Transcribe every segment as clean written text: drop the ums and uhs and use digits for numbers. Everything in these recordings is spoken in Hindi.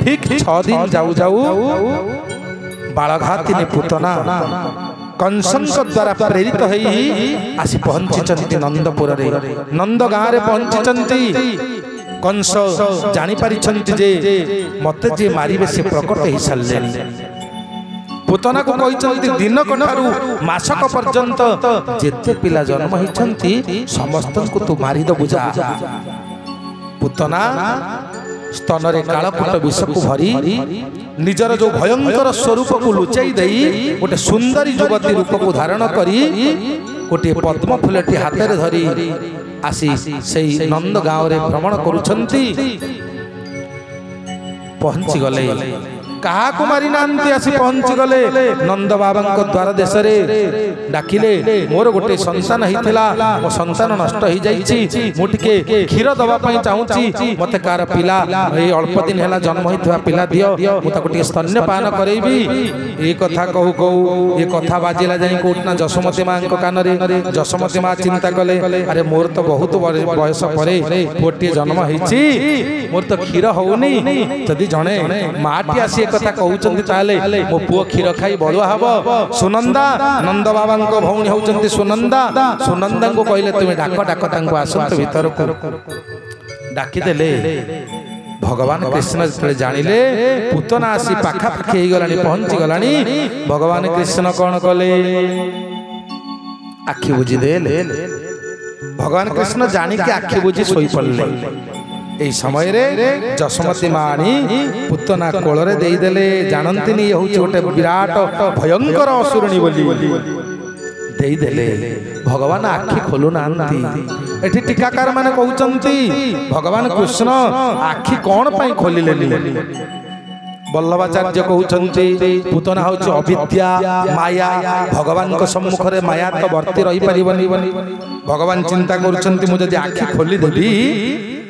ठीक 6 दिन जाऊ जाऊ बालघातिनी पूतना कंसंक द्वारा प्रेरित होई आसी पहुंची नंदपुर रे नंद गाँव रे पहुंची कंस जानी पारि जे मते जे मारिबे से प्रकट हो सारे पूतना को कहते दिनक ठारू मासक पर्यंत जेते पिला जन्म होती समस्त को तू मारिदबु जा। पूतना स्तन रे कालकूट विष को भरी निजर जो भयंकर स्वरूप को लुचाई देई गोटे सुंदरी युवती रूप को धारण करी गोटे पद्म फूलटी हाथ में धरी आसी से नंद गाँव रे भ्रमण करुछंती पहुंची गले कहा को मारी नांती आसी पहुंची गले नंद बाबा द्वार देश रे डाकिले मोर गोटे संतान हितला मो संतान नष्ट हो जाईची मु टिके क्षीर दबा पई चाहूची मते कार पिला ए अल्प दिन हैला जन्म होइथवा पिला दियो मु ताको टिके स्तन्य पान करैबी ए कथा कहू कहू ए कथा बाजिला जाई कोटना जसमती मां को कान रे जसमती मां चिंता कले अरे मोर तो बहुत बयस परे गोटे जन्म होईची मोर तो क्षीर होउनी जदी जणे माटी आसी कथा कहउचंती ताले मो पुओ क्षीर खाई बळुआ हबो सुनंदा नंद बाबा को भौणी होउचंती सुनंदा सुनंदा को कहले तुमे डाक डाक तांको आसंत भीतर को डाकी देले भगवान कृष्ण जते जानिले पूतना आसी पाखा पाखी हे गलानी पहुंची गलानी भगवान कृष्ण कोन कले आखि बुझी देले भगवान कृष्ण जानि के आखि बुझी सोई पड़ले ए समय रे जसमती माणी पूतना कोल रे देई देले जानंतिनी ये होची गोटे विराट भयंकर असुरणी बोली देई देले भगवान आखि खोलु नांती एठी टीकाकार माने कहउचंती भगवान कृष्ण आखि कोन पई खोलिलेनी वल्लभाचार्य कहउचंती पूतना होची अविद्या माया भगवान को सम्मुख रे माया तो वर्ती रही परिबनी भगवान चिंता करूचंती मु जदी आखि खोली देबी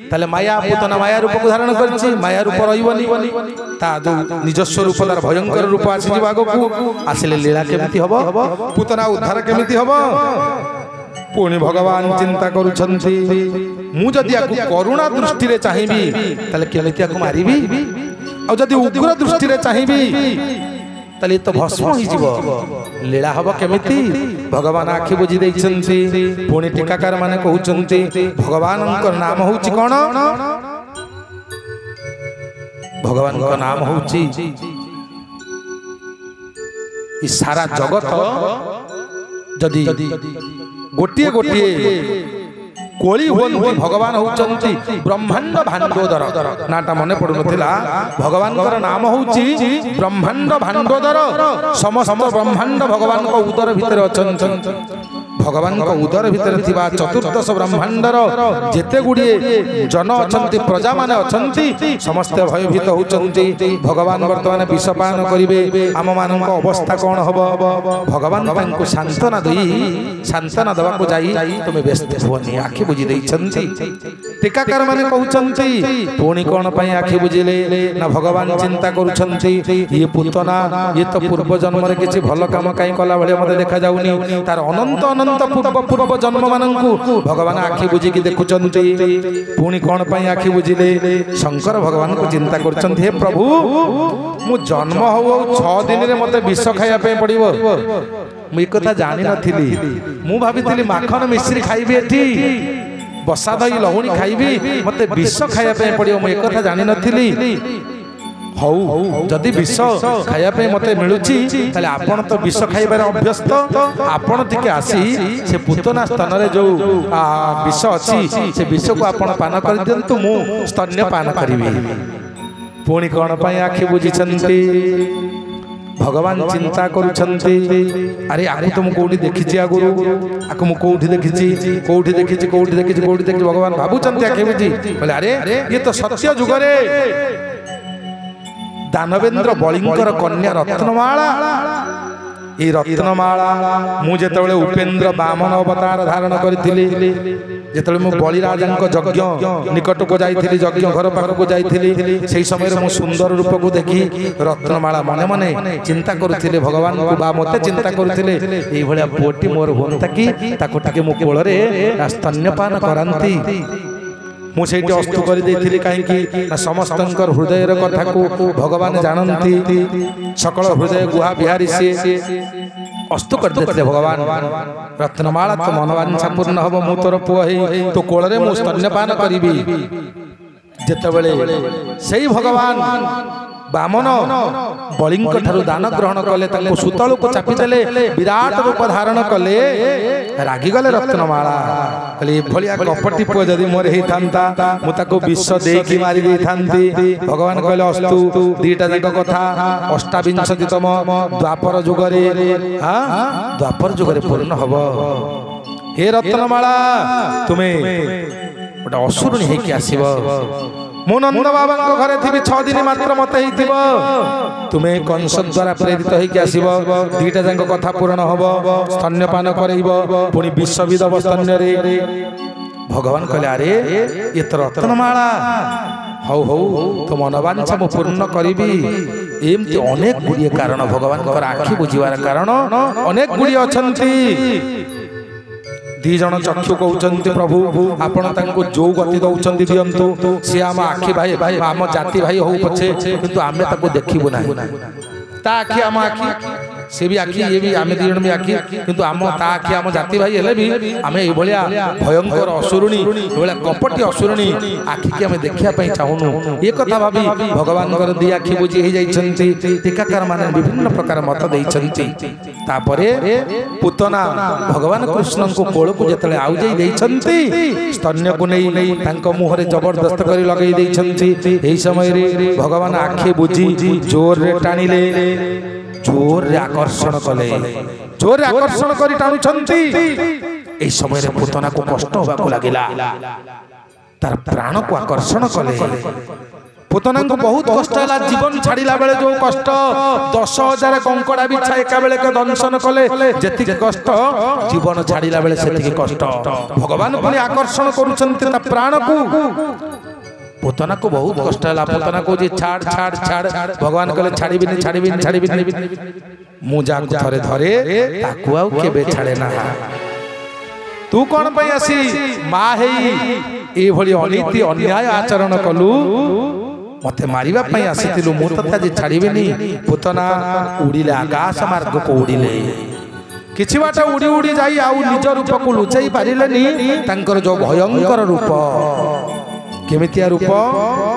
ताले माया पूतना माया रूप को धारण करछि माया रूप रहिबनी ता निजस्व रूप तार भयंकर रूप आसी जिबागो को आसिले लीला केमिति हबो पूतना उद्धार केमिति हबो पुणी भगवान चिंता करूछंती मु जदी आकु करुणा दृष्टि रे चाहिबी ताले केमिति आकु मारिबी आ जदी उग्र दृष्टि रे चाहिबी ताले तो भस्म होई जिवो लीला हबो केमिति भगवान आखि बुझी दैछंती पुणी टीकाकार माने कहउचंती भगवानक नाम होउची कोन भगवान का नाम होउची ई सारा जगत जदी गोटिए गोटिए कोली होंती भगवान होउचंती ब्रह्मांड भांडोदर नाटा मने पडु नथिला भगवान का नाम होउची ब्रह्मांड भांडोदर समस्त ब्रह्मांड भगवान को उदर भीतर अछंती भगवान को उदर भीतर थिबा चतुर्दश ब्रह्मांडर जेते गुडी जन अछंती प्रजा माने अछंती समस्त भयभीत होउचंती भगवान वर्तमान विषपान करिवे आम मानन को अवस्था कोन हबो भगवान तांको सांत्वना देई सांत्वना दवा को जाई तुमे व्यस्त होनी आखि बुझी दैछंती टीकाकार माने कहउचंती पुणी कोन पई आखि बुझिले ना भगवान चिंता करूछंती ये पूतना ये तो पूर्व जन्म रे किछि भलो काम काई कला भले मते देखा जाउनी तार अनंत अनंत पूर्व जन्म माननकु भगवान आखि बुझी कि देखुचंती पुणी कोन पई आखि बुझिले शंकर भगवान को चिंता करछंती हे प्रभु मु जन्म हो 6 दिन रे मते विष खाया पे पड़िबो मु एक कथा जानि नथिली मु भाबिथिली माखन मिश्री खाइबी एठी बसा दही लहुणी खाइबी मते विष खाया पे पड़िबो मु एक कथा जानि नथिली हौ जदि विष खाया पे मते मिलुची ताले आपण तो विष खाइबार अभ्यस्त आपण टिके आसी से पूतना स्तन रे जो विष अछि से विष को आपण पान कर दियंतु मु स्तन्य पान करिबी पुणी कोन पई आखि बुझिछंती भगवान चिंता करूछंती अरे आकु तुम कोठी देखिछि आगुरु आकु मु कोठी देखिछि भगवान भाबुचंती आखि बुझी बोले अरे ये तो सत्य जुग रे दानवेंद्र बलिंकर कन्या रत्नमाला ये रत्नमाला मु जेतबेले उपेंद्र बामन अवतार धारण करथिली जेतबेले मु बलिराजंक यज्ञ निकट को जाईथिली यज्ञ घर पाख को जाईथिली सेही समय मु सुंदर रूप को देखी रत्नमाला मने मने चिंता करूथिले भगवान को बा मते चिंता करूथिले एई भलिया पोटी मोर होंता की ताको टाके मु कोळ रे स्तन्यपान करंती मुझे अस्तु कर कहीं समस्त हृदय कथा को भगवान जानती सकल हृदय गुहा बिहारी सी अस्तु कर देते भगवान रत्नमाला तो मनोवांछा पूर्ण हम मु तोर पुओ तो कोल रे मु स्तन्यपान करी जेतबेले सही भगवान बामन बलिंक ठारू दान ग्रहण कले ताको सुतल को चापी देले विराट रूप धारण कले रागी गले रत्नमाला कले भलिया कपटी पुओ जदी मोर हेई थांता मु ताको विष देकी मारी दे थांती भगवान कहले अस्तु दीटा जक कथा अष्टाविंशतितम द्वापर जुगरे द्वापर जुगरे पूर्ण हबो हे रत्नमाला तुमे गोटे असुरुणी हेकी आसीबो मु नंद बाबा घरे थी 6 दिन मात्र मत तुम्हें कंस द्वारा प्रेरित होकर आसब दीटा जाक कथा पूर्ण हम स्तन्यपान करब पुणी विश्वविद स्तन्य भगवान कहले अरे ये तो रत्नमाला हौ हौ तो मनोवांछा मु पूर्ण करी एमती अनेक गुड़िए कारण भगवान आखि बुझीबार कारण अनेक गुड़िए अच्छा दी जन चक्षु कहते प्रभु आपण जो गति दौरान दिंतु सी आम आखि भाई भाई आम जाति भाई हो पछे किंतु आम देखबू ना आखि आम आखि से भी आखि ये भी आम दी जन भी आखि किंतु आम आखि आम जाति भाई हेले भी आम ये भयंकर असुरुणी कपटी असुरुणी आखि की आम देखा चाहूनु ये कथा भाभी भगवान दी आखि बुझी टीकाकार मान विभिन्न प्रकार मत देइछंती तापरे पुतना भगवान कृष्ण को कोल को जतले आउ जाई देइछंती स्तन्य को नहीं तांको मुहरे जबरदस्त करी लगई देइछंती एही समय रे भगवान आखि बुझी जोर रे टाणिले जोर रे आकर्षण कले जोर रे आकर्षण करी टाणुछंती एही समय रे पुतना को कष्ट होबा को लागिला तार प्राण को आकर्षण कले पुतना को बहुत कष्ट है जीवन छाड़ा बेले जो कष्ट 10,000 कंकड़ा बिछा एका बेले के दंशन कले जेति कष्ट जीवन छाड़ा बेले से कष्ट भगवान पुणी आकर्षण करुछंती ता प्राण को पुतना को बहुत कष्ट है पुतना को जी छाड़ छाड़ छाड़ भगवान कहले छाड़ीबिनी छाड़ीबिनी छाड़ीबिनी मु जाको थरे धरे ताकू आउ केबे छाड़े ना तू कौन पे आसी माँ है ये भली अनीति अन्याय आचरण कलु मते मारिबा पई आसीतिलु मु तथा जे छाड़ीबिनी पुतना उड़िले आकाश मार्ग को उड़िले किछि बाटा उड़ी उड़ी जाई आउ निज रूप को लुचाई पारिलेनी तांकर जो भयंकर रूप केमितिया रूप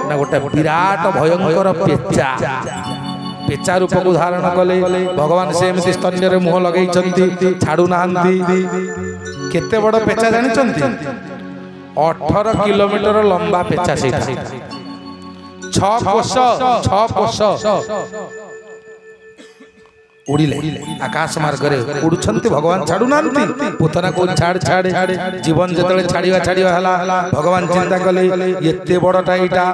ना गोटे विराट भयंकर पेचा पेचा रूप को धारण कले भगवान से एमती स्तन्य रे मुह लगेइछंती छाडू नाहंती केते बड़ पेचा जानिछंती 18 किलोमीटर लंबा पेचा सेटा 6 कोश उड़िले आकाश मार्ग रे उड़ुछंती भगवान छाडू नांती पुतना को छाड़ छाड़ जीवन जतले छाड़िवा छाड़िवा हला भगवान चिंता कले एते बड़टा एटा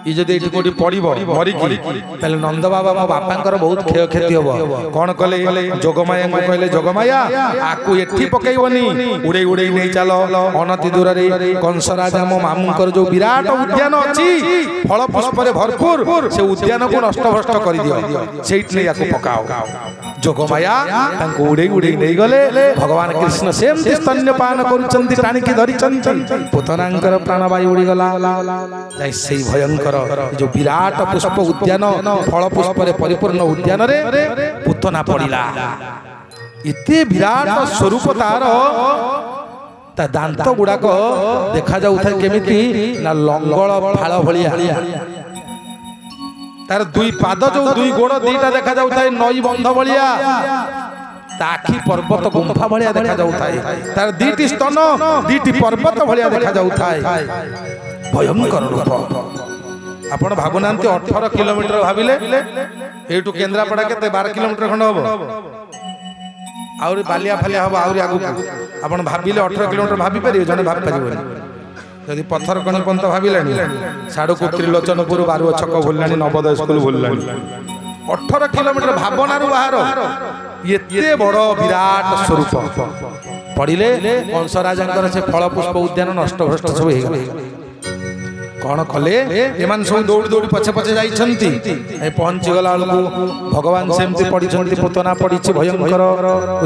ई जदि एठी कोठी पड़िबो मरि की तले नंद बाबा मो बापांकर बहुत क्षय क्षति होबो कोन कले जोगमाया को कहले जोगमाया आकु एठी पकेइबनी उड़े उड़े नै चलो अनति दूर रे कंस राजा मो मामुंकर जो विराट उद्यान अछि फल पुष्प रे भरपूर से उद्यान को नष्ट भ्रष्ट कर दियो सेठ नै याको पकाओ जोगमाया तांको उड़े उड़े नै गले भगवान कृष्ण सेम स्तन्यपान करूचंती टाणी की धरिचंती पुतनांकर प्राणवायु उड़ी गला जाई सेई भयंकर जो विराट पुष्प उद्यान फल पुष्प रे परिपूर्ण उद्यान रे पुतना पड़िला इते विराट स्वरूप तार ता दांत गुड़ाक देखा जाउथाय केमिति ना लंगल फाळ भलिया तार दुई पाद जो दुई गोड़ दीटा देखा जाउथाय नई बंध भलिया ताखी पर्वत गुंफा भलिया देखा जाउथाय तार दीटी स्तन दीटी पर्वत भलिया देखा जाउथाय भयंकर रूप आपण भाबुनांती 18 किलोमीटर भाबिले एटू केंद्रापड़ा केते 12 किलोमीटर खंड होबो आउरी बालिया फालिया होबो आउरी आगु आपण भाबिले 18 किलोमीटर भाबी परियो जने भाब परिबोनी यदि पत्थर कणी पंत भाबिलानी साडू को त्रिलोचनपुर बारु छक भुललानी नवोदय स्कूल भुललानी 18 किलोमीटर भावनारु बाहर एते बड़ विराट स्वरूप पड़िले कंस राजांकर से फल पुष्प उद्यान नष्ट भ्रष्ट सब हे कौन कले एमान सब दौड़ दौड़ पछे पछे जाइछंती ए पहुंची गला को भगवान सेमती पड़िछंती पुतना पड़िछि भयंकर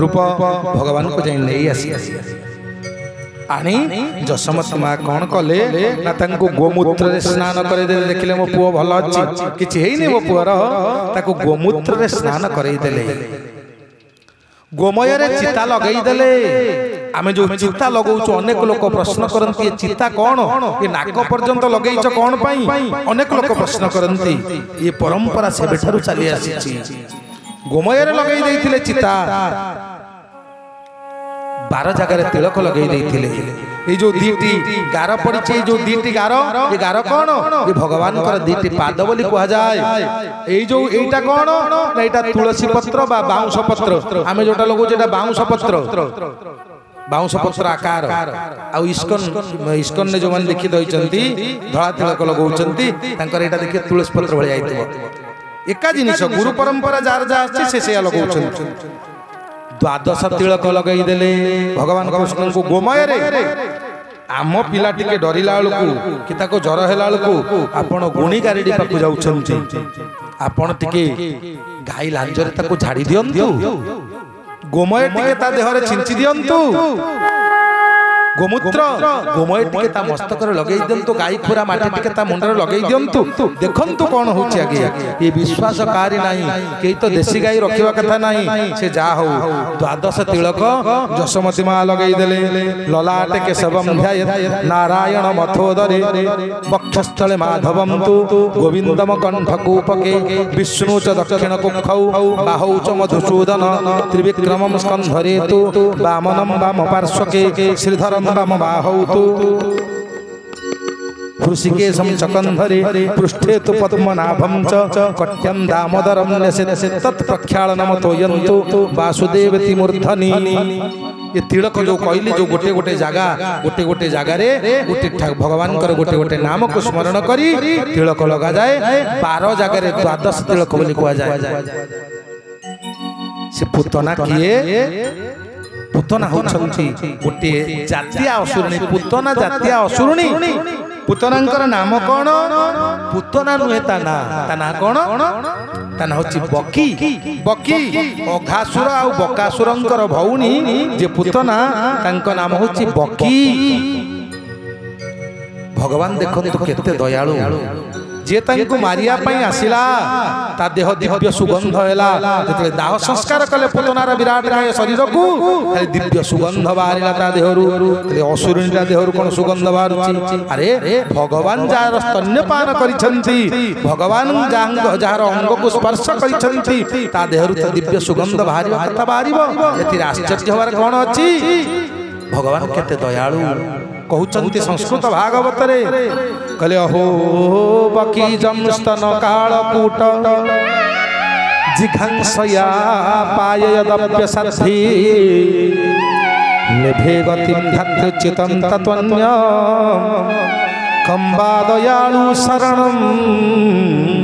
रूप भगवान को जाई नै आसी आनी जशोमती माँ कौन कले ना तांको गोमूत्र रे स्नान करे देले देखिले मो पुओ भल अछि किछि हेइनी मो पुओर ताको गोमूत्र रे स्नान करे देले गोमय रे चिता लगई देले आमे जो चिता लगाउछु अनेक लोक प्रश्न करंती चिता कोन ये नाक पर्यंत लगैछ कोन पई अनेक लोक प्रश्न करंती ये परंपरा से बेठरू चली आसी गोमय रे लगई देइथिले चिता 12 जगह तिलक लगे ये जो दीटी गार पड़ी जो दीटी गार ये गार कौन ये भगवान कर दीटी पाद बोली कह जाए ये जो एटा कौन एटा तुलसी पत्र बा बाउंस पत्र आमे जोटा लगो जेटा बाउंस पत्र आकार आ इस्कन ने जो मन लिखि दइचंती धळा तिलक लगौचंती तांकर एटा देखि तुलसी पत्र भଳି आइतो एका जिनिस गुरु परंपरा जार जा से से लगौचंती द्वादश तिलक लगई देले भगवान कृष्ण को गोमय रे आम पिला टिके डरिला बेलू कि ताको जर हेला बेलू आपण गुणी गारेडी पाकु जाउछंती आपण टिके गाई लांजरे ताको झाड़ी दियंतु गोमय टिके ता देह रे छिंची दियंतु गोमूत्र गोमय टिके ता मस्तक रे लगई दियंतु गाई खुरा माटी टिके ता मुंडर लगई दियंतु देखंतु कोन होछि आगे ये विश्वासकारी नाही केई तो देसी गाई रखिवा कथा नाही से जा हो द्वादश तिलक जशोमती मां लगई देले ललाट के सबम ध्याय नारायण मथोदरे वक्षस्थले माधवम तु गोविंदम कंठकूपके विष्णु च दक्षिण कुखौ बाहौ च मधुसूदन त्रिविक्रमम स्कंधरे तु वामनम वाम पार्श्वके श्रीधरम वाम बाहौ तु हृषिकेशं चकंधरे पृष्ठे तु पद्मनाभं च कट्यं दामोदरं नशे तत् प्रक्षालनम तोयन्तु वासुदेवति मूर्धनि ये तिलक जो कहली जो गोटे गोटे जगह रे गोटे भगवान कर गोटे गोटे नाम को स्मरण करी तिलक लगा जाए 12 जगह रे द्वादश तिलक बोली कहा जाए से पुतना किए पुतना होछंती गोटे जातीय असुरणी पुतना जातीय असुरणी पुतनांकर नाम कौन पुतना नुहे ता ना कौन ता ना होची बकी बकी अघासुर आ बकासुरंकर भौणी जे पुतना तांको नाम होची बकी भगवान देखंतु केते दयालु जे तांको मारिया पई आसिला ता देह दिव्य सुगंध हैला जते दाह संस्कार कले पुतनार विराट काय शरीर को खाली दिव्य सुगंध बाहरिला ता देहरु खाली असुरनीटा देहरु कोन सुगंध बाहरुची अरे भगवान जार स्तन्यपान करिसंती भगवान जार अंग को स्पर्श करिसंती ता देहरु ता दिव्य सुगंध बाहरिबा कथा बाहरिबो एति आश्चर्य होवार कोन अछि भगवान केते दयालु कहउचंती संस्कृत भागवत रे कहले अहो बकी जमस्तन कालकूट जिघांसया पाययदप्य साधी लेभे गतिं धात्रिचितं तत्वन्य कंबा दयालु शरणं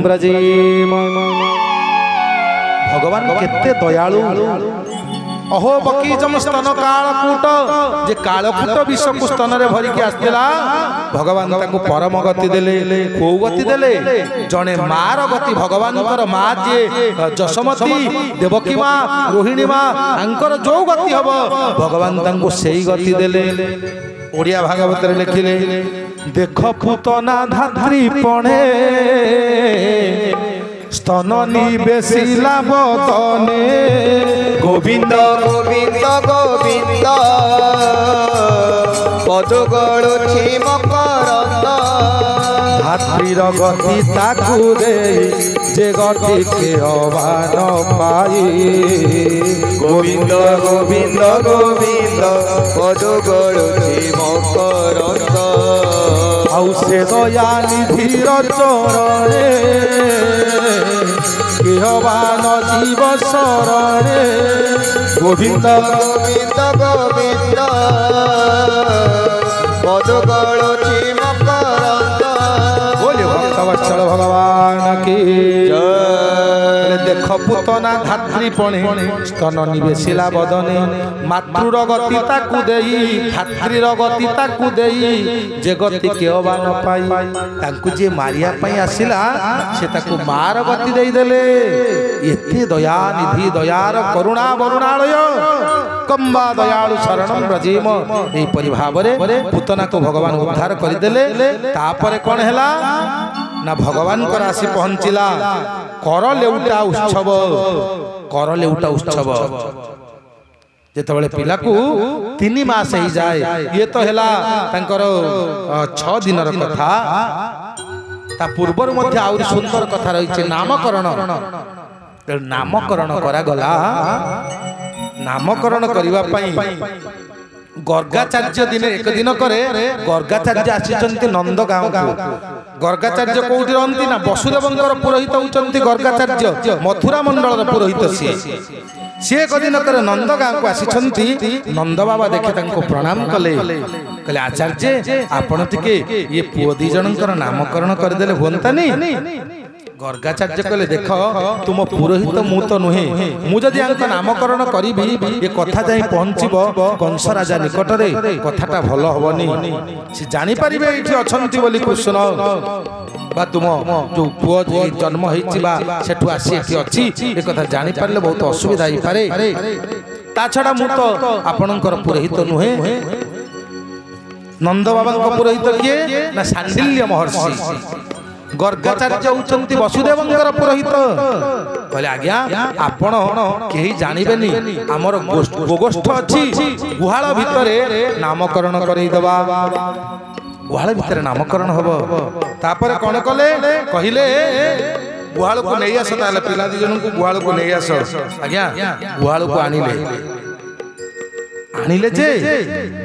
ब्रजेम भगवान केते दयालु अहो बकीजम स्तन कालकूट जे कालकूट विष को स्तन रे भरी के आस्तेला भगवान ताको परम गति देले को गति देले जने मार गति भगवान कर मा जे जशोमती देवकी मां रोहिणी मां अंकर जो गति हबो भगवान ताको सेही गति देले ओडिया भागवत रे लिखिले देख पुतना धात्री पणे स्तन निवेशिला बदने गोविंद गोविंद गोविंद पदुगळुछि मकरंद धात्रीर गति ताकु दे जे गति के अवान पाई गोविंद गोविंद गोविंद पदुगळुछि मकरंद आउ से दया निधिर चरणे केहवान जीव शरणे गोविंद गोविंद गोविंद पदुगळुछि मकरंद बोले भक्तवत्सल भगवान की जय। देख পুতনা ধাত্রী পণে স্তন নিবেশিলা বদনে মাতৃর গতি তাকু দেই ধাত্রীর গতি তাকু দেই যে গতি কেউ বা ন পাই তাଙ୍କୁ যে মারিয়া পাই আসিলা সে তাকু মার গতি দেই দেলে এতে দয়া নিধি দয়ার করুণা বরুণালয় কম্বা দয়ালু শরণম ব্রজীম এইপরি ভাବରେ পুতনাକୁ ଭଗବାନ ଉଦ୍ଧାର କରିଦେଲେ। ତାପରେ କ'ଣ ହେଲା ନା ଭଗବାନଙ୍କର ଆସି ପହଞ୍ଚିଲା କର ଲେଉଟା ଉତ୍ସବ। କର ଲେଉଟା ଉତ୍ସବ ଯେତେବେଳେ ପିଲାକୁ 3 ମାସ ହେଇଯାଏ, ଇଏ ତ ହେଲା ତାଙ୍କର 6 ଦିନର କଥା। ତା ପୂର୍ବରୁ ମଧ୍ୟ ଆହୁରି ସୁନ୍ଦର କଥା ରହିଛି ନାମକରଣ। ନାମକରଣ କରାଗଲା। ନାମକରଣ କରିବା ପାଇଁ ଗର୍ଗାଚାର୍ଯ୍ୟ ଦିନେ ଏକ ଦିନ କରେ ଗର୍ଗାଚାର୍ଯ୍ୟ ଆସିଛନ୍ତି ନନ୍ଦ ଗାଁକୁ। ଗର୍ଗାଚାର୍ଯ୍ୟ କୋଉଠି ରହନ୍ତି ନା ବସୁଦେବଙ୍କର ପୁରୋହିତ ହଉଛନ୍ତି ଗର୍ଗାଚାର୍ଯ୍ୟ, ମଥୁରା ମଣ୍ଡଳର ପୁରୋହିତ ସିଏ। ସିଏ ଏକ ଦିନ କରେ ନନ୍ଦ ଗାଁକୁ ଆସିଛନ୍ତି। ନନ୍ଦ ବାବା ଦେଖେ ତାଙ୍କୁ ପ୍ରଣାମ କଲେ, କହିଲେ ଆଚାର୍ଯ୍ୟ ଆପଣ ଟିକେ ଇଏ ପୁଅ 2 ଜଣଙ୍କର ନାମକରଣ କରିଦେଲେ ହୁଅନ୍ତାନି? ଗର୍ଗାଚାର୍ଯ୍ୟ କହିଲେ ଦେଖ ତୁମ ପୁରୋହିତ ମୁଁ ତ ନୁହେଁ, ମୁଁ ଯଦି ଆଙ୍କ ନାମକରଣ କରିବି ଏ କଥା ଯାଇ ପହଞ୍ଚିବ କଂସ ରାଜା ନିକଟରେ, କଥାଟା ଭଲ ହବନି। ସେ ଜାଣିପାରିବେ ଏଇଠି ଅଛନ୍ତି ବୋଲି କୃଷ୍ଣ ବା ତୁମ ଯୋଉ ପୁଅ ଜନ୍ମ ହେଇଛି ବା ସେଠୁ ଆସି ଏଠି ଅଛି ଏ କଥା ଜାଣିପାରିଲେ ବହୁତ ଅସୁବିଧା ହେଇପାରେ। ତା ଛଡା ମୁଁ ତ ଆପଣଙ୍କର ପୁରୋହିତ ନୁହେଁ। ନନ୍ଦ ବାବାଙ୍କ ପୁରୋହିତ କିଏ ନା ସାଣ୍ଡିଲ୍ୟ ମହର୍ଷି। ଗର୍ଗାଚାର୍ଯ୍ୟ ହଉଛନ୍ତି ବସୁଦେବଙ୍କର ପୁରୋହିତ। କହିଲେ ଆଜ୍ଞା ଆପଣ କେହି ଜାଣିବେନି, ଆମର ଗୋଷ୍ଠ ଅଛି, ଗୁହାଳ ଭିତରେ ନାମକରଣ କରେଇଦବା। ଗୁହାଳ ଭିତରେ ନାମକରଣ ହବ। ତାପରେ କଣ କଲେ କହିଲେ ଗୁହାଳକୁ ନେଇ ଆସ, ତାହେଲେ ପିଲା 2 ଜଣଙ୍କୁ ଗୁହାଳକୁ ନେଇ ଆସ। ଆଜ୍ଞା ଗୁହାଳକୁ ଆଣିଲେ ଯେ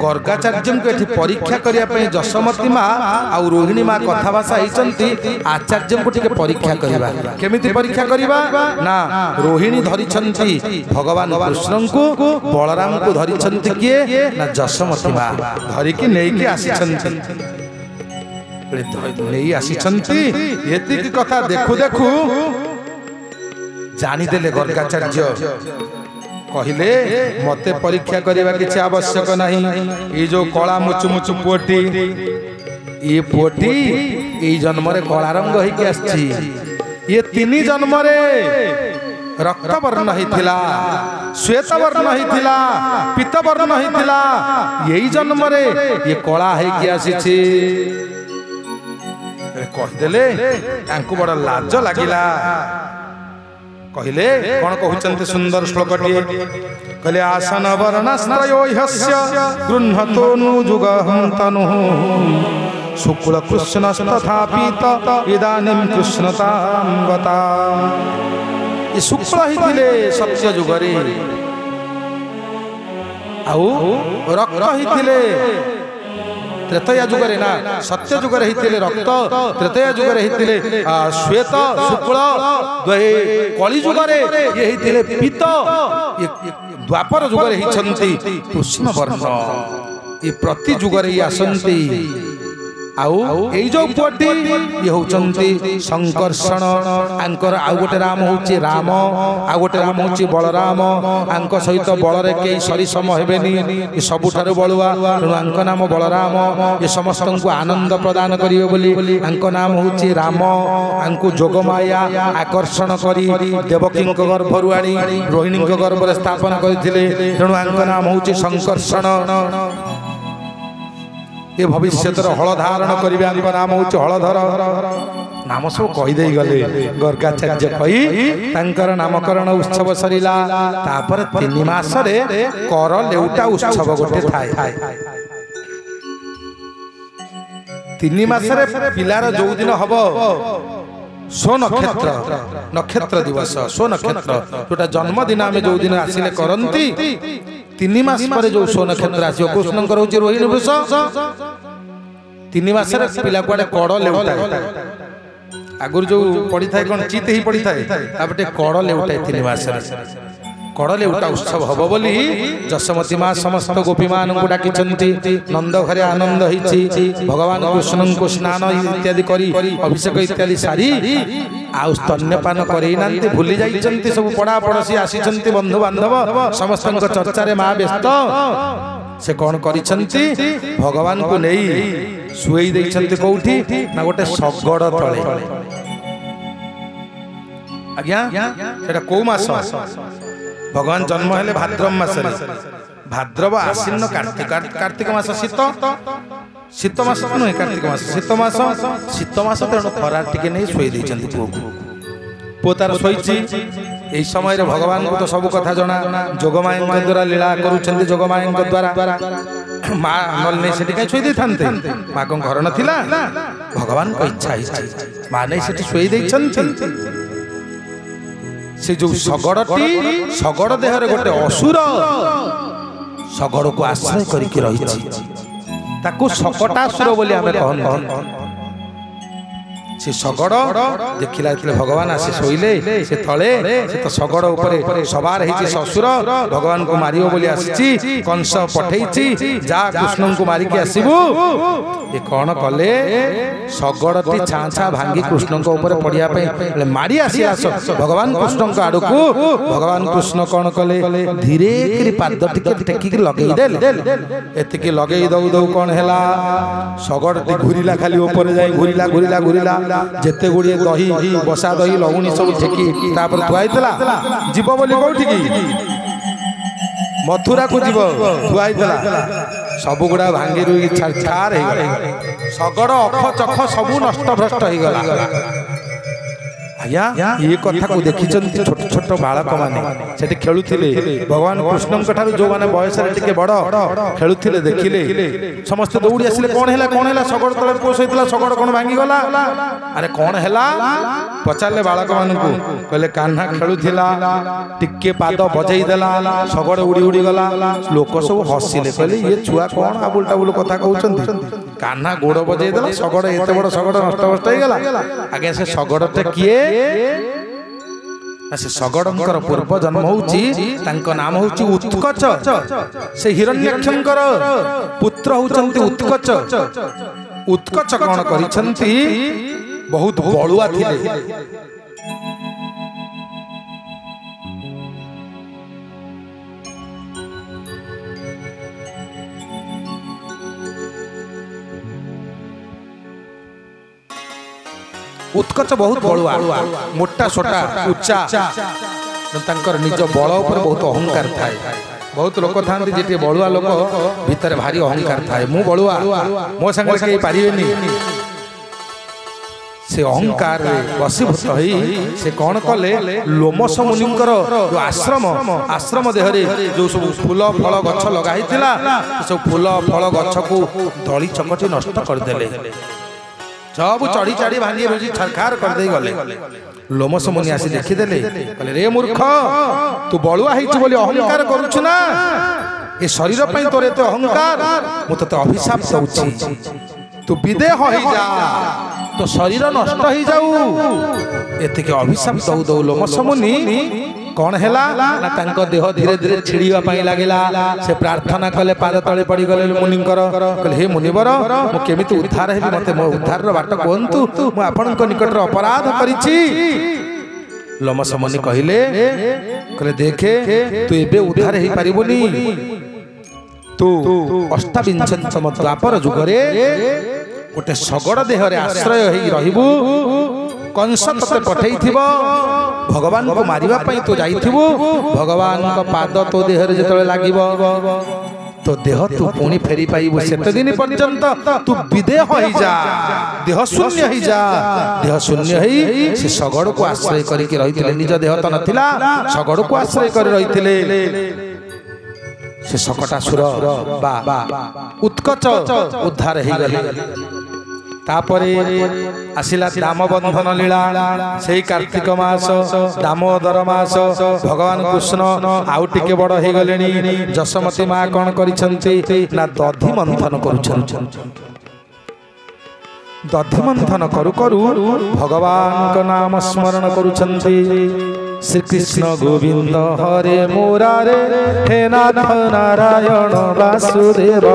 ଗର୍ଗାଚାର୍ଯ୍ୟଙ୍କୁ ଏଠି ପରୀକ୍ଷା କରିବା ପାଇଁ ଯଶୋମତୀ ମା ଆଉ ରୋହିଣୀ ମା କଥାଭାଷା ହେଇଛନ୍ତି ଆଚାର୍ଯ୍ୟଙ୍କୁ ଟିକେ ପରୀକ୍ଷା କରିବା। କେମିତି ପରୀକ୍ଷା କରିବା ନା ରୋହିଣୀ ଧରିଛନ୍ତି ଭଗବାନ କୃଷ୍ଣଙ୍କୁ, ବଳରାମଙ୍କୁ ଧରିଛନ୍ତି କିଏ ନା ଯଶୋମତୀ ମା ଧରିକି ନେଇକି ଆସିଛନ୍ତି। ନେଇ ଆସିଛନ୍ତି ଏତିକି କଥା ଦେଖୁ ଦେଖୁ ଜାଣିଦେଲେ ଗର୍ଗାଚାର୍ଯ୍ୟ। କହିଲେ ମତେ ପରୀକ୍ଷା କରିବା କିଛି ଆବଶ୍ୟକ ନାହିଁ। ଏଇ ଯୋଉ କଳା ମୁଚୁ ମୁଚୁ ପୁଅଟି, ଇଏ ପୁଅଟି ଏଇ ଜନ୍ମରେ କଳା ରଙ୍ଗ ହେଇକି ଆସିଛି। ଇଏ 3 ଜନ୍ମରେ ରକ୍ତ ବର୍ଣ୍ଣ ହେଇଥିଲା, ଶ୍ଵେତ ବର୍ଣ୍ଣ ହେଇଥିଲା, ପୀତ ବର୍ଣ୍ଣ ହେଇଥିଲା। ଏଇ ଜନ୍ମରେ ଇଏ କଳା ହେଇକି ଆସିଛି। କହିଦେଲେ ତାଙ୍କୁ ବଡ ଲାଜ ଲାଗିଲା। କହିଲେ କଣ କହୁଛନ୍ତି ସୁନ୍ଦର ଶ୍ଲୋକଟିଏ। କହିଲେ ଆସନ ବର୍ଣ୍ଣସ୍ତ୍ରୟୋ ହସ୍ୟ ଗୃହତୋନୁ ଯୁଗହନ୍ତନୁଃ ଶୁକ୍ଳ କୃଷ୍ଣସ୍ତଥାପିତ ଇଦାନୀଂ କୃଷ୍ଣତାଂ ଗତା। ଏ ଶୁକ୍ଳ ହେଇଥିଲେ ସତ୍ୟ ଯୁଗରେ, ଆଉ ରକ୍ତ ହେଇଥିଲେ ତ୍ରେତୟା ଯୁଗରେ। ନା ସତ୍ୟ ଯୁଗରେ ହେଇଥିଲେ ରକ୍ତ, ତ୍ରେତୟା ଯୁଗରେ ହେଇଥିଲେ ଶ୍ଵେତ ଶୁକ୍ଳ, କଳି ଯୁଗରେ ଇଏ ହେଇଥିଲେ ପୀତ, ଦ୍ୱାପର ଯୁଗରେ ହେଇଛନ୍ତି କୃଷ୍ଣ ବର୍ଣ୍ଣ। ଏ ପ୍ରତି ଯୁଗରେ ଇଏ ଆସନ୍ତି। ଆଉ ଏଇ ଯୋଉ ପୁଅଟି ଇଏ ହଉଛନ୍ତି ଶଙ୍କର୍ଷଣ। ଆଙ୍କର ଆଉ ଗୋଟେ ନାମ ହଉଛି ରାମ, ଆଉ ଗୋଟେ ନାମ ହଉଛି ବଳରାମ। ଆଙ୍କ ସହିତ ବଳରେ କେହି ସରିସମ ହେବେନି, ଏ ସବୁଠାରୁ ବଳୁଆ, ତେଣୁ ଆଙ୍କ ନାମ ବଳରାମ। ଏ ସମସ୍ତଙ୍କୁ ଆନନ୍ଦ ପ୍ରଦାନ କରିବେ ବୋଲି ଆଙ୍କ ନାମ ହଉଛି ରାମ। ଆଙ୍କୁ ଯୋଗମାୟା ଆକର୍ଷଣ କରି ଦେବକୀଙ୍କ ଗର୍ଭରୁ ଆଣି ରୋହିଣୀଙ୍କ ଗର୍ଭରେ ସ୍ଥାପନ କରିଥିଲେ, ତେଣୁ ଆଙ୍କ ନାମ ହଉଛି ଶଙ୍କର୍ଷଣ। ଏ ଭବିଷ୍ୟତର ହଳ ଧାରଣ କରିବେ, ଆଙ୍କ ନାମ ହଉଛି ହଳଧର। ନାମ ସବୁ କହିଦେଇ ଗଲେ ଗର୍ଗାଚାର୍ଯ୍ୟ। କହି ତାଙ୍କର ନାମକରଣ ଉତ୍ସବ ସରିଲା। ତାପରେ 3 ମାସରେ କର ଲେଉଟା ଉତ୍ସବ ଗୋଟେ ଥାଏ। 3 ମାସରେ ପିଲାର ଯୋଉ ଦିନ ହବ ସ୍ୱ ନକ୍ଷତ୍ର, ନକ୍ଷତ୍ର ଦିବସ, ସ୍ୱ ନକ୍ଷତ୍ର ଯୋଉଟା ଜନ୍ମଦିନ ଆମେ ଯୋଉ ଦିନ ଆସିଲେ କରନ୍ତି, 3 ମାସ ପରେ ଯୋଉ ସ୍ୱ ନକ୍ଷତ୍ର ଆସିବ, କୃଷ୍ଣଙ୍କର ହଉଛି ରୋହିଣୀ ବୃଷ। 3 ମାସରେ ପିଲା କୁଆଡେ କଡ ଲେଉଟାଏ। ଆଗରୁ ଯୋଉ ପଡିଥାଏ କଣ ଚିତ ହେଇ ପଡିଥାଏ, ତାପରେ ଟିକେ କଡ ଲେଉଟାଏ 3 ମାସରେ। कड़ले उठा उत्सव हम बोली जशमती माँ समस्त गोपी मान को डाकी नंद घरे आनंद होती भगवान कृष्ण को स्नान इत्यादि करी अभिषेक इत्यादि सारी आउ स्तन्यपान करना भूली जाइए सब पड़ा पड़ोसी आसी बंधु बांधव समस्त चर्चा माँ व्यस्त से कौन करिछंती भगवान को नहीं शुई देइछंती कोठी ना गोटे शगड़ तले आज्ञा सेटा को मास भगवान जन्म हेले भाद्रव मास भाद्रव आश्विन कार्तिक कार्तिक मास शीत शीत मास नुहे कार्तिक मास शीत मास तेणु खरा टिके नहीं शुई देइछंती पो तार शोची यही समय भगवान को तो सब कथा जना जोगमाय द्वारा लीला करुछंती जोगमाय द्वारा माँ नल से शुई दे माँ को घर नथिला भगवान को इच्छा माँ नहीं से शुई से जो शगड़टी शगड़ देहरे गोटे असुर शगड़ को आश्रय करके रही शकटासुर बोली आमे कहन से शगड़ देखिला भगवान आसी शोइले से थले से तो शगड़ ऊपर सवार है ससुर भगवान को मारियो बोली आसी कंस पठेइछि जा कृष्ण को मारी के आसीबू ये कौन कले शगड़टी छाछा भांगी कृष्ण को ऊपर पड़िया पे मारी आसिला भगवान कृष्ण को आड़ को भगवान कृष्ण कौन कले धीरे करी पाद टिके टेकी लगेई देले एतिके लगेई दउ दउ कौन हैला शगड़टी घुरिला खाली ऊपर जाई घुरिला घुरिला घुरिला जेते गुड़िए दही बसा दही लहुणी सब ठेकी तापर थुआइतला जीव बोली कोठी की मथुरा को जीव थुआइतला सब गुड़ा भांगी रुई छार हे शगड़ अख चख सब नष्ट भ्रष्ट हो गला आज्ञा ये कथा को देखी छोट छोट बालक माने सेठी खेलुथिले भगवान कृष्ण जो माने बयस टिके बड़ खेलुथिले देखिले समस्त दौड़ी आसिले कौन हैला शगड़ तले पोष होइतला शगड़ कौन भांगी गला अरे कौन हैला पचारले बालक मान को कहले कान्हा खेलुथिला टिके पाद बजई देला शगड़ उड़ी उड़ी गला लोक सब हसिले कहले ये छुआ कौन आबुल टाबुल कथा कहउछंती कान्हा गोड़ बजई देला शगड़ एते बड़ शगड़ नष्ट भ्रष्ट हो गला आगे से शगड़टे किए से शगड़ंकर पूर्व जन्म होउची तांको नाम होउची उत्कच से हिरण्याक्षंकर पुत्र होउचंती उत्कच उत्कच कोन करिसंती बहुत बळुआ थिले उत्कच बहुत बड़ुआ मोटा सोटा उच्चा तांकर निज बल ऊपर बहुत अहंकार थाए बहुत लोक था जी बड़ुआ लोक भितर भारी अहंकार थाए मु बड़ुआ मो संगे कहीं पारिबेनी से अहंकार वशीभूत होई से कौन कले लोमस मुनिंकर जो आश्रम देहरे जो सब फूल फल गछ लगाई सब फूल फल गछ को दली चकटी नष्ट कर देले सब चढ़ी चढ़ी भांगी भूजी छरखार कर दे गले लोमस मुनि आसी देखिदेले कहले रे मूर्ख तू बळुआ हेछु बोली अहंकार करूछु ना ए शरीर पई तोरे तो अहंकार मु तते अभिशाप दउछि तू विदेह हो जा तो शरीर नष्ट हो जाऊ एते के अभिशाप दउ दउ लोमस मुनि कौन हैला ना तांको देह धीरे धीरे छिड़ीवा पई लागिला से प्रार्थना कले पाद तळे पड़ी गले मुनिंकर कहले हे मुनिवर मु केमिति उद्धार हेबी मते मो उद्धार रो बाट कोंतु मु आपनक निकट रो अपराध करिछि लोमस मुनि कहिले कहले देखे तू एबे उद्धार हेई परिबोनी तू अष्टाविंशतम द्वापर जुगरे गोटे शगड़ देहरे आश्रय हेई रहिबू कंस तते पठेई थिबो भगवान को मारिबा पई तो जाइथिबो भगवान को पाद तो देहरे जतले लागिबो तो देह तू पुणी फेरी पाइबो सेते दिन पर्यंत तू विदेह होई जा देह शून्य होई जा देह शून्य होई से शगड़ को आश्रय करके रहिथिले निज देह तो नथिला शगड़ को आश्रय कर रहिथिले से शकटासुर बा उत्कच उद्धार हेई गले तापरे आसिला दामबंधन लीला से कार्तिक मास दामोदर मास भगवान कृष्ण आउ टिके बड़ हे गलेनी जशमती माँ कौन करिसंती ना दधि मंथन करुछंती दधि मंथन करू करू भगवान का नाम स्मरण करुछंती श्री कृष्ण गोविंद हरे मुरारे हे नाथ नारायण वासुदेव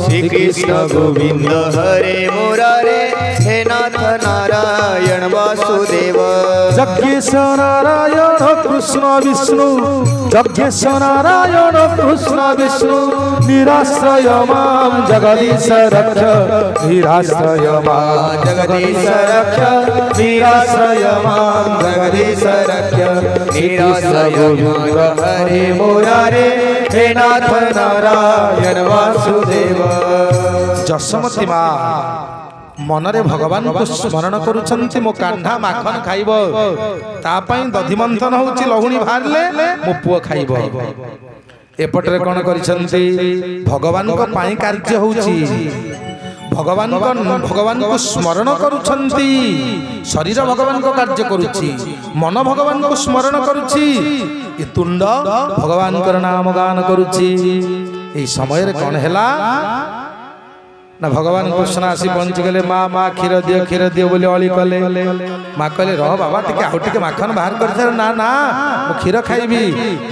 श्री कृष्ण गोविंद हरे मुरारे हे नाथ नारायण वासुदेव जज्ञेश नारायण कृष्ण विष्णु जज्ञेश नारायण कृष्ण विष्णु निराश्रय मां जगदीश रक्ष निराश्रय मां जगदीश रक्ष निराश्रय मां जगदीश रक्ष निराश्रय मां हरे मुरारे हे नाथ नारायण वासुदेव जशमती माँ मनरे भगवान को स्मरण करुछंती मो कान्हा माखन खाइब तापाई दधि मंथन होउची लहुणी बाहरले मो पुओ खाइब एपटरे कोन करिसंती भगवान को पाई कार्य होउची भगवान को स्मरण करुछंती शरीर भगवान को कार्य करुची मन भगवान को स्मरण करुची ए तुंड भगवान कर नाम गान करुची ए समय रे कोन हैला ना भगवान कृष्ण आसी पहुंच गले माँ माँ क्षीर दियो बोली अली कले माँ कहले रह बाबा टिके आउ टिके माखन बाहर कर ना ना मु क्षीर खाइबी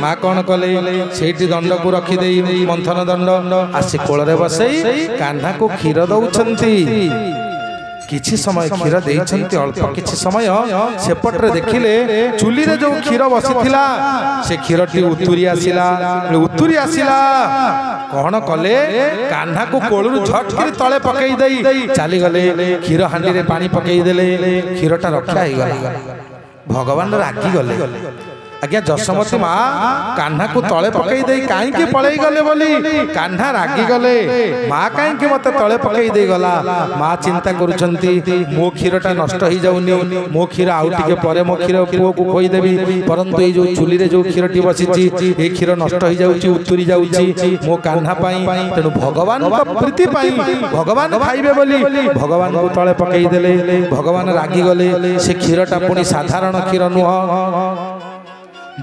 माँ कौन कले सेठी दंड को रखी देई मंथन दंड आसी कोल रे बसई कान्हा को क्षीर दउछंती किछि समय क्षीर देइछंती अल्प किछि समय सेपटरे देखिले चुली रे जो क्षीर बसिथिला से क्षीरटी उतुरी आसिला कौन कले कान्हा को कोलरू झटकरी तले पकई देई चली गले क्षीर हांडी रे पानी पकई देले क्षीरटा रक्षा हो गला भगवान रागी गले आज्ञा जशमती माँ कान्हा को तले पकई दे कहीं पलई गले बोली कान्हा रागी गले माँ कहीं मत तले पकई दे गला माँ चिंता करुछंती मो क्षीरटा नष्ट हो जाउनी मो क्षीर आउ टिके परे मो क्षीर पुओ को खोई देबी परंतु ए जो चुली रे जो क्षीरटी बसिची ए क्षीर नष्ट हो जाउची उतुरी जाउची मो कान्हा पाई तेनु भगवान को प्रीति पाई भगवान खाइबे बोली भगवान को तले पकई देले भगवान रागी गले से क्षीरटा पुनी साधारण क्षीर नुह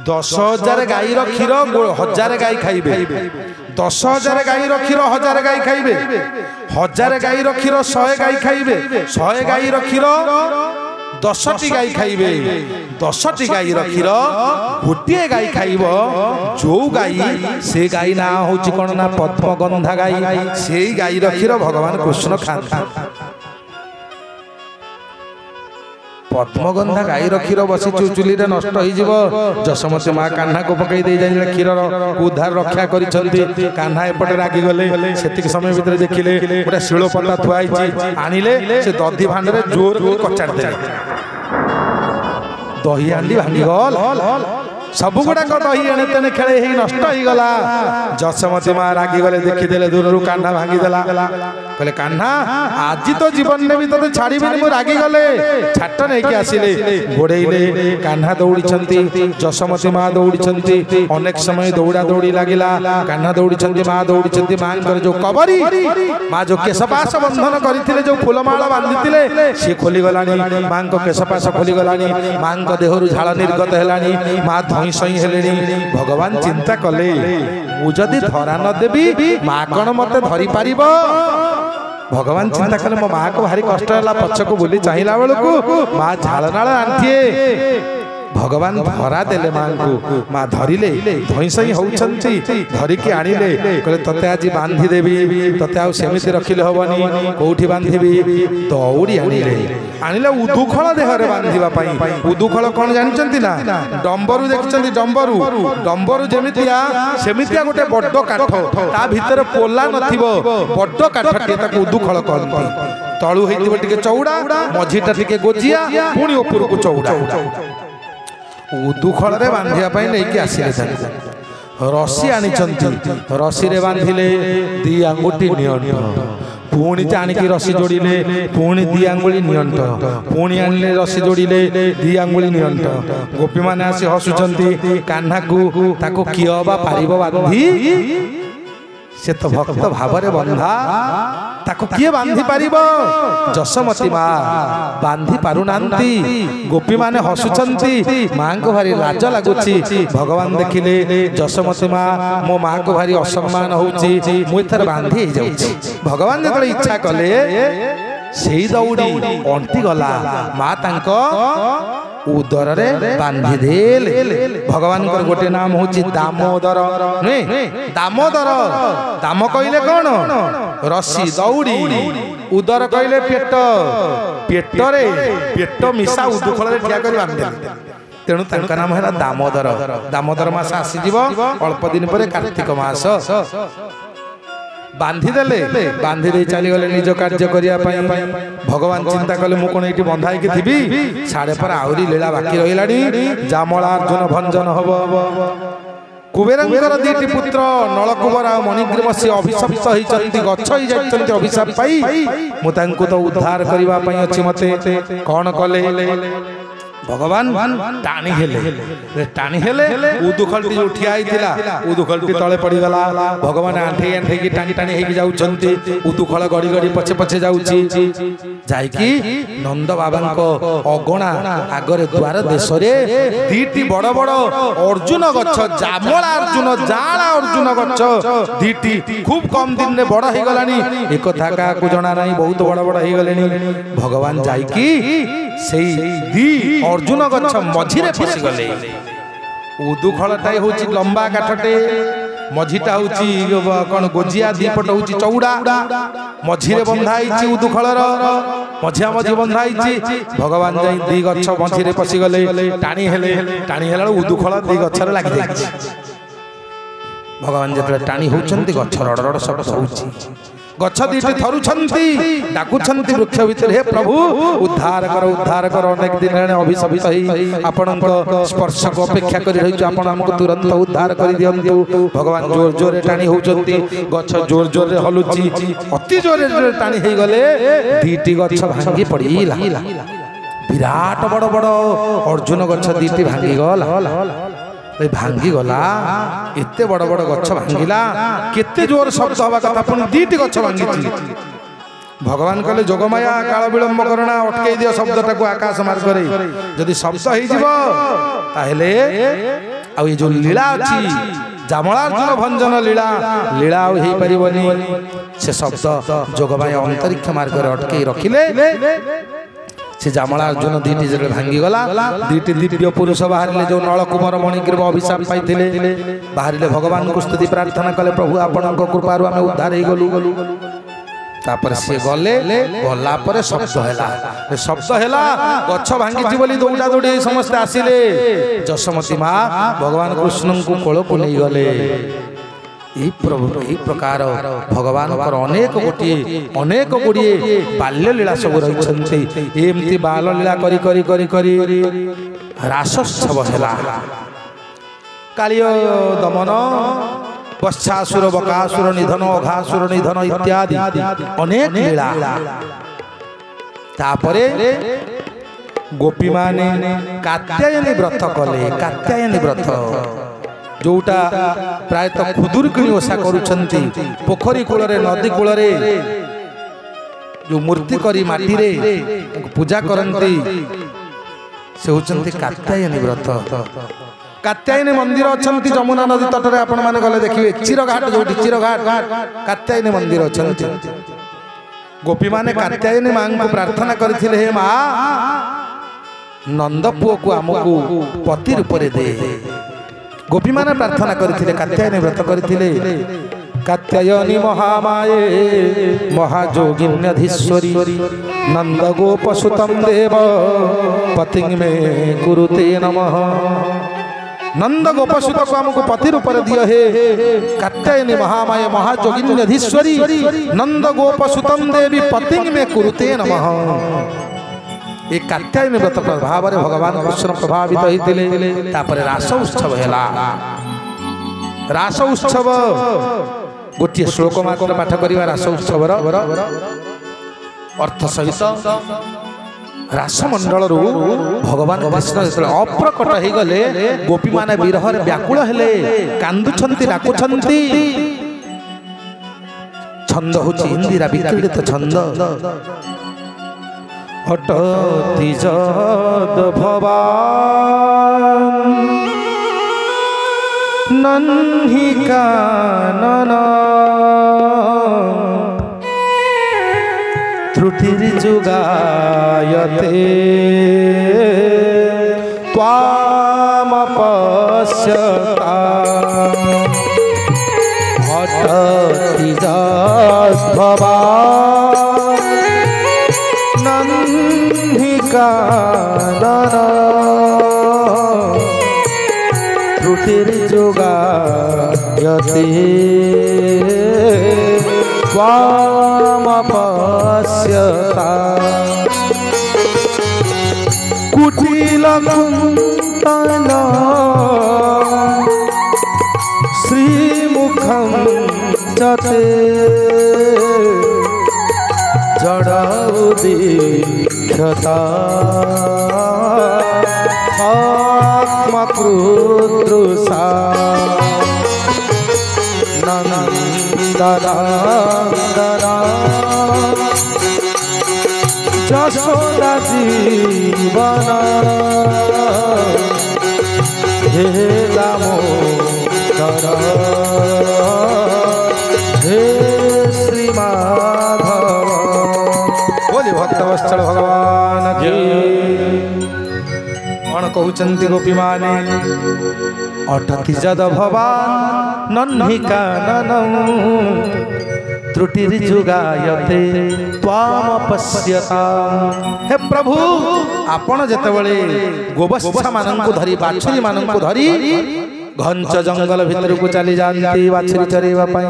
10,000 गाईर क्षीर 1000 गाई खाइबे 10,000 गाईर क्षीर 1000 गाई खाइबे 1000 गाईर क्षीर 100 गाई खाइबे 100 गाईर क्षीर 10टी गाई खाइबे 10टी गाईर क्षीर गोटे गाई खाइब जो गाई से गाई ना होची कोन ना पद्मगंधा गाई से गाईर क्षीर भगवान कृष्ण खाता पद्मगंधा गाईर क्षीर बसी चुली रे नष्ट हो जीव जशमती माँ कान्हा को पकई दे जाइले क्षीर उद्धार रक्षा करिसंती कान्हा एपटे रागी गले सेतिक समय भीतर देखिले गोटे शिलो पता थुआइची आनिले से दधी भांड रे जोर को कचाड़ देले दही हांडी भांगी गल सब गुड़ाक दही एणे तेणे खेले ही नष्ट हो गला जशमती माँ रागी गले देखिदेले दूर कान्हा भांगी देला कहले कान्हा आज तो जीवन में भी तो छाड़ीबेनी मु रागी गले छाट नहीं के आसिले गोड़ेइले कान्हा दौड़ीछंती जशमती माँ दौड़ीछंती अनेक समय दौड़ा दौड़ी लागिला कान्हा दौड़ीछंती माँ दौड़ीछंती माँ कर जो कबरी माँ जो केशपाश बंधन करथिले जो फूलमाला बांधिथिले से खोली गलानी माँ को केशपाश खोली गलानी माँ को देहरु झाल निर्गत हेलानी माँ धई सई हेलेनी भगवान चिंता कले मु जदि धरा न देबी माँ कौन मते धरी पारिबो भगवान चिंता कले मो माँ को भारी कष्ट है पछ को बुली चाहिला बेलू माँ झालनाल आंथिए भगवान धरा देले माँ को माँ धरिले धईसई होउछंती धरिकी आनिले कहले तते आज बांधी देबी तते आ सेमिति रखिले हबनी कोठी बांधीबी दौड़ी आनिले उदुखळ देह रे बांधीबा पई उदुखळ कोन जानिचंती ना डंबरू देखचंती डंबरू जेमितिया सेमितिया गोटे बड्डो काठ ता भीतर पोला नथिबो बड्डो काठटे ताको उदुखळ कहंती तळु हेतिबो टिके चौड़ा मझीटा टिके गोजिया पुणी ऊपर को चौड़ा उदुखल रे बांधिया पाई लेके आसिले रसी आनिचंती रसी रे बांधिले दी आंगुठी नियंट पुणी आनिकी रसी जोड़िले पुणी दी आंगुली नियंट पुणी आनिले रसी जोड़िले दी आंगुली नियंट गोपी माने आसी हसुचंती कान्हा को ताको कियबा पारिबो बांधी से तो भक्त भाव रे बंधा ताको किए बांधी पारिबो जशमती माँ बांधी पारुनांती गोपी माने हसुचंती माँ को भारी लाज लागुची भगवान देखिले जशमती माँ मो माँ को भारी असम्मान होउची मु एथर बांधी जाउची भगवान जतले इच्छा कले सेई दौड़ी अंटी गला माँ तांको उदर बांधी देले भगवान गोटे नाम हूँ दामोदर नुहे दामोदर दाम कहले कौन रसी दौड़ी उदर कहले पेट पेटरे पेट मिशा उदुखल ठिया कर बांधिदेले तेणु तांका नाम है दामोदर दामोदर मास आसीज अल्प दिन पर कार्तिक मास बांधिदेले बांधि दे चली गले निज कार्य करने भगवान चिंता कले मु कौन ये बंधा थी साढ़े पर आहरी लीला बाकी रही जामला अर्जुन भंजन हम कुबेरंकर दीटी पुत्र नलकुबर आ मणिग्रीव से अभिशप्त होती गछ ही जाती अभिशाप पाई मुझे तो उद्धार करने अच्छी मते कौन कले भगवान टाणी हेले उदुखलटी जो ठिया उदुखलटी तले पड़गला भगवान आंठे आंठे की टाणी टाणी होगी जाउछंती उदुखल गड़ी गड़ी पछे पछे जाउछि जाइकी नंद बाबा अगणा आगरे द्वार देश रे दीटी बड़ बड़ अर्जुन गछ जामला अर्जुन जाला अर्जुन गछ दीटी खूब कम दिन रे बड़ हो गलानी एक कथा का को जणा नाही बहुत बड़ बड़ हो गलेनी भगवान जाइकी सेई दी अर्जुन गछ मझिरे फसी गले उदुखलटा होची लंबा काठटे मझीटा होची कौन गोजिया दीपट होची चौड़ा मझिरे बंधा होची उदुखलर मझिया मझी बंधा होची भगवान जाई दी गछ मझिरे फसी गले टाणी हेला उदुखल दी गछरे लागि जाई भगवान जतले टाणी होचंती गछ रडरड शब्द होची गछ दीटी थरुछंती डाकुछंती वृक्ष भितर हे प्रभु उद्धार कर अनेक दिन अभिशप्त ही आपनक स्पर्श को अपेक्षा करि रहिछु आपण हमको तुरंत उद्धार करि दियंतु भगवान जोर जोर टाणी होचंती गछ जोर जोर रे हलुची अति जोर जोर टाणी हे गले दीटी गछ भांगी पड़ीला विराट बड़ बड़ अर्जुन गछ दीटी भांगी गला भांगी गला एते बड़ बड़ गछ भांगिला केते जोर शब्द हवा कथा पुनी दीटी गछ भांगी भगवान कहले जोगमाया काल विलंब करना अटके दियो शब्दटा को आकाश मार्ग रे जदि शब्द होई जीवो ताहेले आ ये जो लीला अछि जामला अर्जुन भंजन लीला लीला होई परिबनी से शब्द जोगमाया अंतरिक्ष मार्ग रे अटके रखिले से जामला अर्जुन दीटी जरे भांगी गला दीटी दिव्य पुरुष बाहरिले जो नलकुमार मणिग्रीव अभिशाप पाइथिले बाहरिले भगवान को स्तुति प्रार्थना कले प्रभु आपनक कृपारु आमे उद्धार हे गलु तापर से गले गला पर शब्द हैला गछ भांगी जी बोली दौड़ा दौड़ी समस्त आसिले जशमती मां भगवान कृष्ण को कोल को नहीं गले यही प्रकार भगवान अनेक गुड़िए बाल्य लीला सब रही एमती बाल लीला करी करी करी करी रासोत्सव है कालिय दमन पश्चासुर बकासुर निधन अघासुर निधन इत्यादि अनेक लीला तापरे गोपी माने कात्यायनी व्रत कले कात्यायनी व्रत जोटा प्रायतः खुदुरकिणी ओषा करुछंती पोखरी कूल रे नदी कूल रे जो मूर्ति करी माटी रे पूजा करंती से होचंती कात्यायनी व्रत कात्यायनी मंदिर अछंती जमुना नदी तट रे आपण माने गले देखिबे चिरघाट जोटी चिरघाट कात्यायनी मंदिर अछंती गोपी माने कात्यायनी मां को प्रार्थना करथिले हे मां नंद पुओ को हमकु पति रूप रे दे गोपी माने प्रार्थना करथिले कात्यायनी व्रत करथिले कात्यायनी महामाये महाजोगिन्यधीश्वरी नंद गोपसुतम देव पतिं मे कुरुते नमः नंद गोपसुत को हमको पति रूप दियो हे कात्यायनी महामाये महाजोगिन्यधीश्वरी नंद गोपसुतम देवी पतिं मे कुरुते नमः ये कात्यायनी व्रत प्रभाव रे भगवान कृष्ण प्रभावित होइतिले तापरे रास उत्सव हैला रास उत्सव गोटे श्लोक मात्र पाठ करिवा रास उत्सव अर्थ सहित रास मंडल रु भगवान कृष्ण जतले अप्रकट हो गले गोपी माने विरह रे व्याकुल हेले कांदुछंती डाकुछंती छंद होची इंदिरा विकृत छंद हटति जद भवान नन्ही कानन त्रुटिर्जुगायते त्वामपश्यता अटति भवान् नन्हिकानन त्रुटिर्जुगायते त्वामपश्यता कुटिलकुन्तल श्रीमुखं च ते जडोदीक्षता आत्मकृदृषा नन्दनन्दना যশোদা জীবন হে দামোদর হে শ্রী মাধব बोली भक्तवत्सल भगवान की कौन कहते गोपी माने अटति जद भवान् नन्हिकाननम् त्रुटिर्जुगायते त्वामपश्यता हे प्रभु आपण जेतेबेले गोवत्सा माननकु धरी बाछुरी माननकु धरी घंच जंगल भितर को चली जाती बाछुरी चरेवा पाई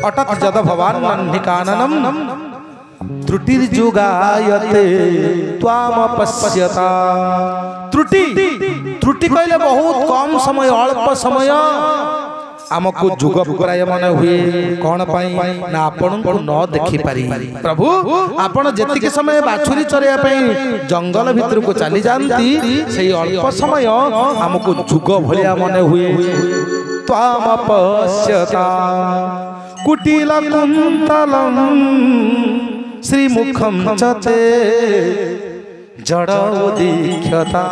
अटत जद भवान् नन्हिकाननम् त्रुटिर्जुगायते त्वामपश्यता त्रुटि त्रुटि कहले बहुत कम समय अल्प समय आमको जुग पुराय मन हुए कौन पाई ना आपण को न देखि पारी प्रभु आपण जेतिके समय बाछुरी चरेया पई जंगल भीतर को चली जानती सेही अल्प समय आमको जुग भलिया मन हुए त्वामपश्यता कुटिल कुंतलम श्रीमुखं च ते जडोदीक्षता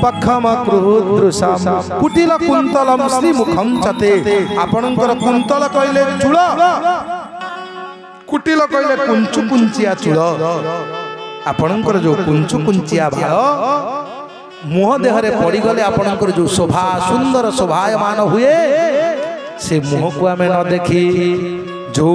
पखमकृदृशाम कुटिल कुंतलम श्रीमुखं च ते आपणकर कुंतल कहले चूल कुटिल कहले कुंचु कुंचिया चूल आपणकर जो कुंचु कुंचिया बाल मुह देहरे पड़ी गले आपणकर जो शोभा सुंदर शोभायमान हुए से मुह को आमे न देखी जो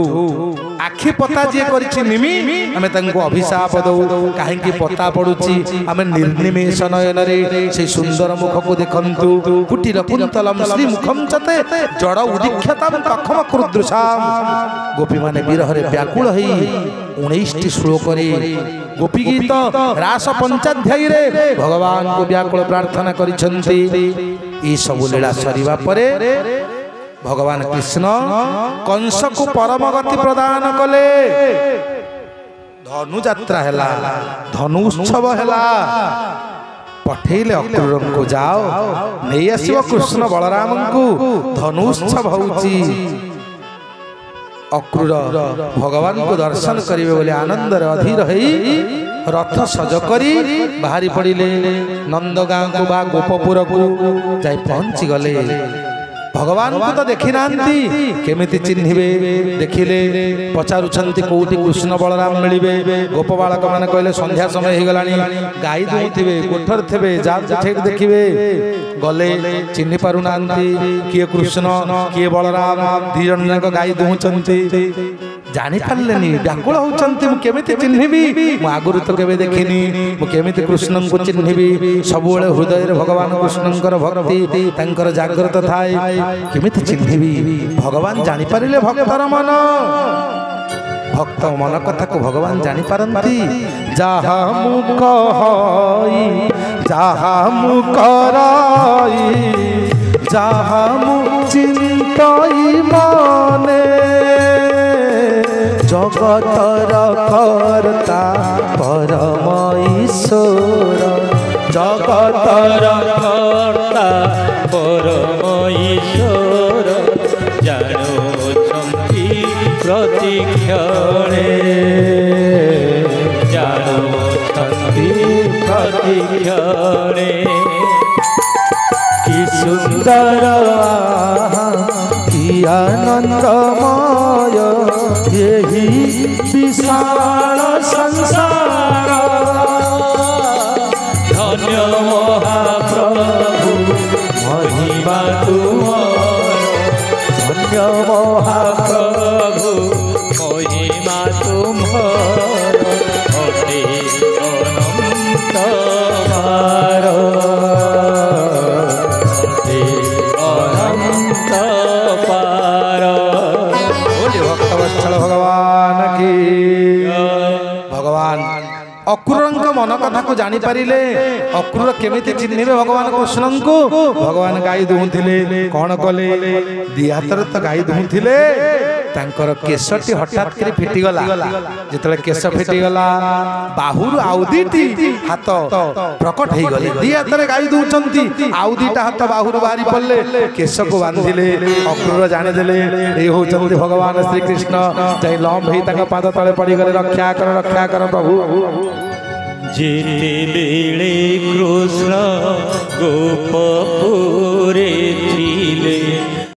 आखि पता जे करिछि निमि आमे तंको अभिशाप दो काहेकि पता पडुछि आमे निर्निमेष नयन रे से सुंदर मुख को देखंतु कुटिल कुंतलम श्री मुखम चते जड़ उदीक्षतम तखम कृदृशाम गोपी माने विरह रे व्याकुल हई 19 टी श्लोक रे गोपी गीत रास पंचाध्याय रे भगवान को व्याकुल प्रार्थना करिसंती ई सब लीला सरीवा परे भगवान कृष्ण कंस को परम गति प्रदान कले धनु यात्रा हैला धनु उत्सव हैला पठेले अक्रूर को जाओ नहीं आसो कृष्ण बलराम को धनु उत्सव होउची अक्रूर भगवान को दर्शन करिवे बोले आनंद रे अधीर हई रथ सज करी बाहरी पड़िले नंदगां को बा गोपपुर को जाई पहुंची गले भगवान को तो देखी नांती केमिति चिन्हिबे देखिले पचारुछंती कोठी कृष्ण बलराम मिलिबे गोप बालक माने कहले संध्या समय हे गलानी गाई दुथिबे कोठर थेबे जा ठेक देखिबे गले चिन्हि पारु नांती किए कृष्ण किए बलराम दी जन जाक गाई दुहचंती जानि पारलेनी व्याकुल होचंती मु केमिति चिन्हिबी मु आगुरु तो केबे देखिनी मु केमिति कृष्ण को चिन्हिबी सबुळे हृदय रे भगवान कृष्णकर भक्ति तांकर जागृत थाए केमिति चिन्हिबी भगवान जानि पारिले भक्तर मन भक्त मन कथा को भगवान जानि पारंती जहा मु कहई जहा मु कराई जहा मु चिंताई माने जगतर कर्ता परम ईश्वर जगतर कर्ता परम ईश्वर जानुछंती प्रतिक्षणे जानुछंती प्रतिक्षणे कि सुंदर कि आनंदमय यही विशाल संसार धन्य মহাপ্রভু মহিমা তুমার ধন্য মহাপ্রভু মহিমা তুমার অতি অনন্ত পার অতি অনন্ত পার बोले भक्तवत्सल भगवान की भगवान अक्रूरଙ୍କ मन कथा को जानी परिले अक्रूर केमिति चिन्हिबे भगवान कृष्ण को भगवान गाई दुहुथिले कोन कले दी हातर तो गाई दुहुथिले तांकर केशटी हठात करी फिटी गला जेतले केश फिटी गला बाहुर आउदीटी हाथ प्रकट हे गले दी हातर गाई दुचंती आउदीटा हाथ बाहुर बाहरी पड़ले केश को बांधिले अक्रूर जाने देले ए होचंती भगवान श्री कृष्ण जय लम भई तांका पाद तळे पड़ी गले रक्षा कर प्रभु जेते बेले कृष्ण गोप